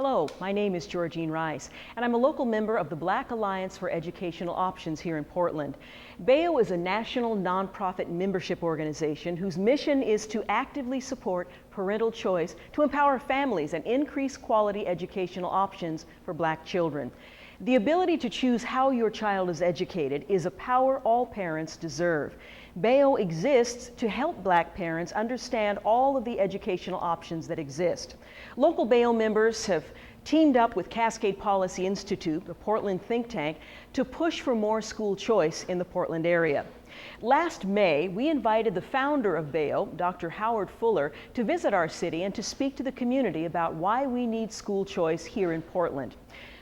Hello, my name is Georgine Rice, and I'm a local member of the Black Alliance for Educational Options here in Portland. BAEO is a national nonprofit membership organization whose mission is to actively support parental choice to empower families and increase quality educational options for Black children. The ability to choose how your child is educated is a power all parents deserve. BAEO exists to help Black parents understand all of the educational options that exist. Local BAEO members have teamed up with Cascade Policy Institute, the Portland think tank, to push for more school choice in the Portland area. Last May, we invited the founder of BAEO, Dr. Howard Fuller, to visit our city and to speak to the community about why we need school choice here in Portland.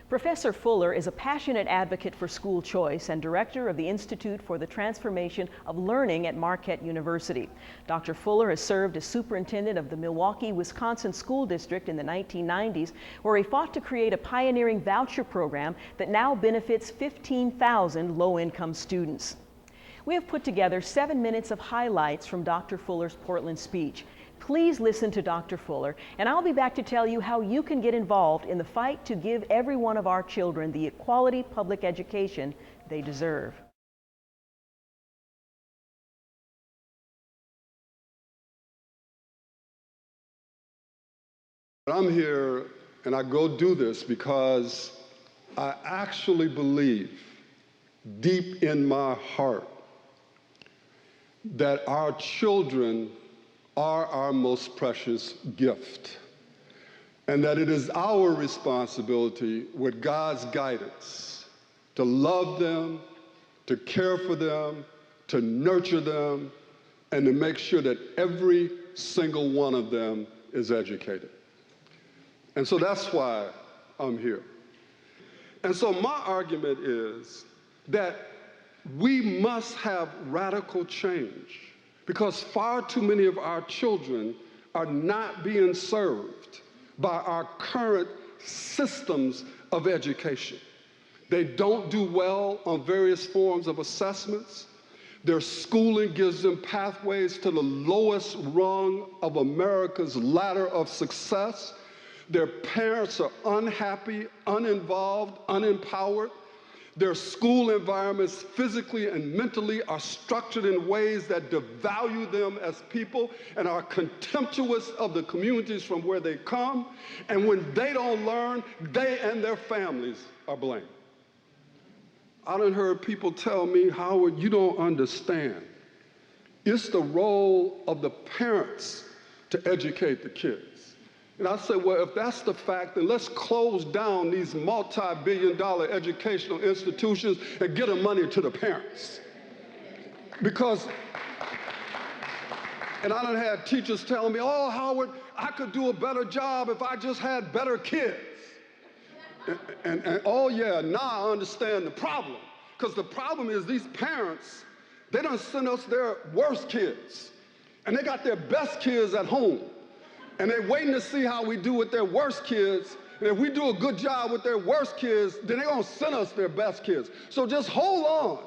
Professor Fuller is a passionate advocate for school choice and director of the Institute for the Transformation of Learning at Marquette University. Dr. Fuller has served as superintendent of the Milwaukee, Wisconsin School District in the 1990s, where he fought to create a pioneering voucher program that now benefits 15,000 low-income students. We have put together 7 minutes of highlights from Dr. Fuller's Portland speech. Please listen to Dr. Fuller, and I'll be back to tell you how you can get involved in the fight to give every one of our children the quality public education they deserve. I'm here, and I go do this because I actually believe deep in my heart that our children are our most precious gift, and that it is our responsibility, with God's guidance, to love them, to care for them, to nurture them, and to make sure that every single one of them is educated. And so that's why I'm here. And so my argument is that we must have radical change, because far too many of our children are not being served by our current systems of education. They don't do well on various forms of assessments. Their schooling gives them pathways to the lowest rung of America's ladder of success. Their parents are unhappy, uninvolved, unempowered. Their school environments, physically and mentally, are structured in ways that devalue them as people and are contemptuous of the communities from where they come. And when they don't learn, they and their families are blamed. I done heard people tell me, Howard, you don't understand. It's the role of the parents to educate the kids. And I said, well, if that's the fact, then let's close down these multi-billion-dollar educational institutions and get the money to the parents. Because, and I done had teachers tell me, oh, Howard, I could do a better job if I just had better kids. And oh yeah, now I understand the problem. Because the problem is these parents, they done send us their worst kids. And they got their best kids at home. And they're waiting to see how we do with their worst kids. And if we do a good job with their worst kids, then they're going to send us their best kids. So just hold on,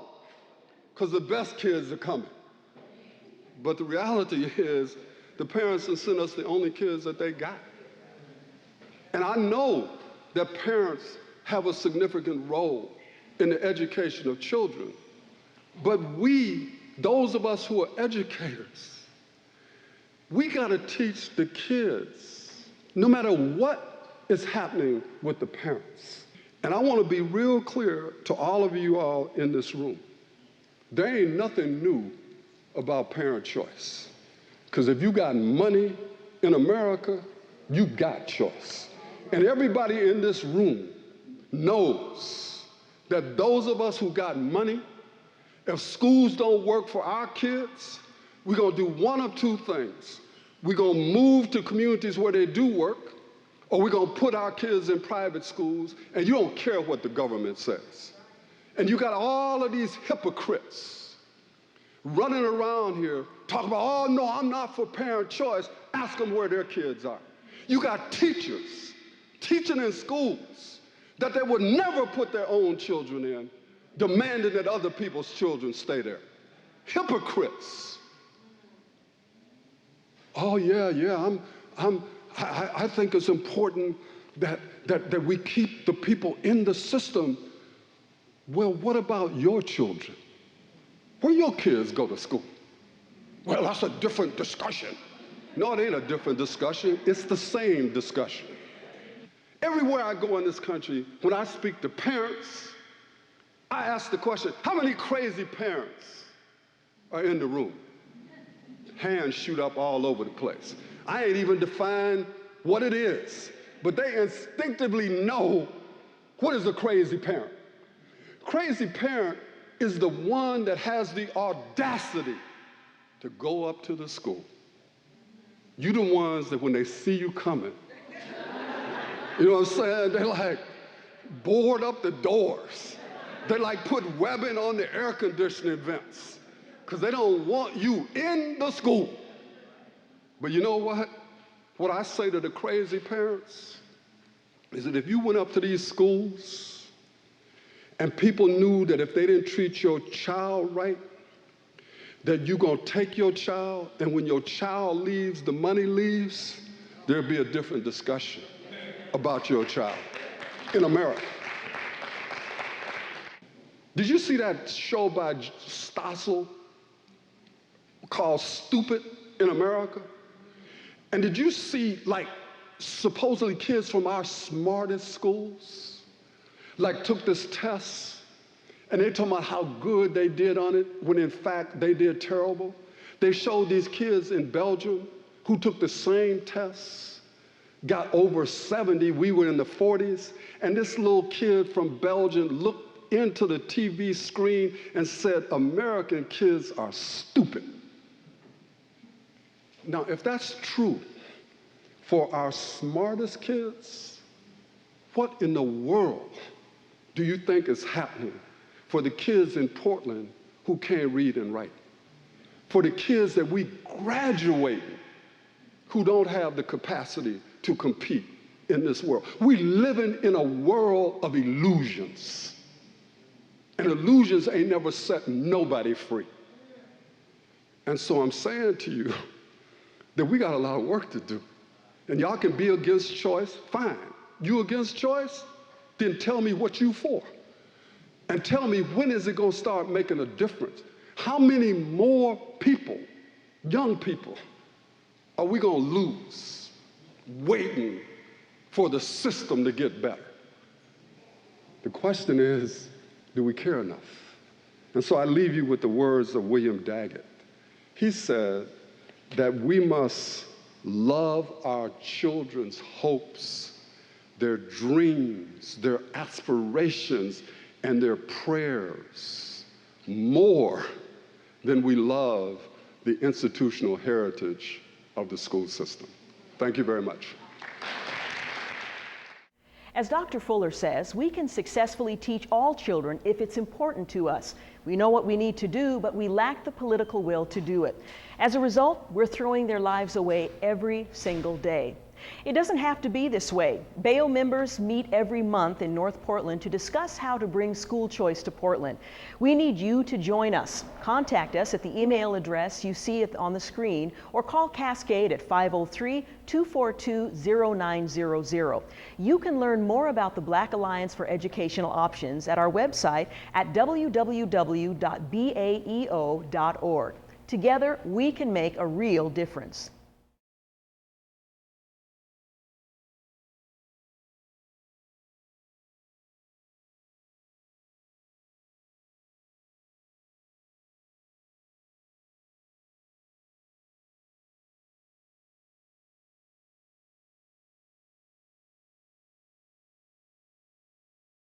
because the best kids are coming. But the reality is the parents have sent us the only kids that they got. And I know that parents have a significant role in the education of children. But we, those of us who are educators, we got to teach the kids, no matter what is happening with the parents. And I want to be real clear to all of you all in this room. There ain't nothing new about parent choice. Because if you got money in America, you got choice. And everybody in this room knows that those of us who got money, if schools don't work for our kids, we're going to do one of two things. We're going to move to communities where they do work, or we're going to put our kids in private schools, and you don't care what the government says. And you got all of these hypocrites running around here talking about, oh, no, I'm not for parent choice. Ask them where their kids are. You got teachers teaching in schools that they would never put their own children in, demanding that other people's children stay there. Hypocrites. Oh, yeah, I think it's important that we keep the people in the system. Well, what about your children? Where your kids go to school? Well, that's a different discussion. No, it ain't a different discussion. It's the same discussion. Everywhere I go in this country, when I speak to parents, I ask the question, how many crazy parents are in the room? Hands shoot up all over the place. I ain't even defined what it is, but they instinctively know what is a crazy parent. Crazy parent is the one that has the audacity to go up to the school. You the ones that when they see you coming, you know what I'm saying? They like board up the doors. They like put webbing on the air conditioning vents because they don't want you in the school. But you know what? What I say to the crazy parents is that if you went up to these schools and people knew that if they didn't treat your child right, that you're going to take your child, and when your child leaves, the money leaves, there'll be a different discussion about your child in America. Did you see that show by Stossel called Stupid in America? And did you see, like, supposedly kids from our smartest schools, like, took this test, and they talking about how good they did on it, when in fact they did terrible? They showed these kids in Belgium who took the same tests, got over 70, we were in the 40s, and this little kid from Belgium looked into the TV screen and said, American kids are stupid. Now, if that's true for our smartest kids, what in the world do you think is happening for the kids in Portland who can't read and write? For the kids that we graduate who don't have the capacity to compete in this world? We living in a world of illusions. And illusions ain't never set nobody free. And so I'm saying to you that we got a lot of work to do. And y'all can be against choice, fine. You against choice? Then tell me what you for. And tell me, when is it gonna start making a difference? How many more people, young people, are we gonna lose waiting for the system to get better? The question is, do we care enough? And so I leave you with the words of William Daggett. He said that we must love our children's hopes, their dreams, their aspirations, and their prayers more than we love the institutional heritage of the school system. Thank you very much. As Dr. Fuller says, we can successfully teach all children if it's important to us. We know what we need to do, but we lack the political will to do it. As a result, we're throwing their lives away every single day. It doesn't have to be this way. BAO members meet every month in North Portland to discuss how to bring school choice to Portland. We need you to join us. Contact us at the email address you see on the screen, or call Cascade at 503-242-0900. You can learn more about the Black Alliance for Educational Options at our website at www.baeo.org. Together, we can make a real difference.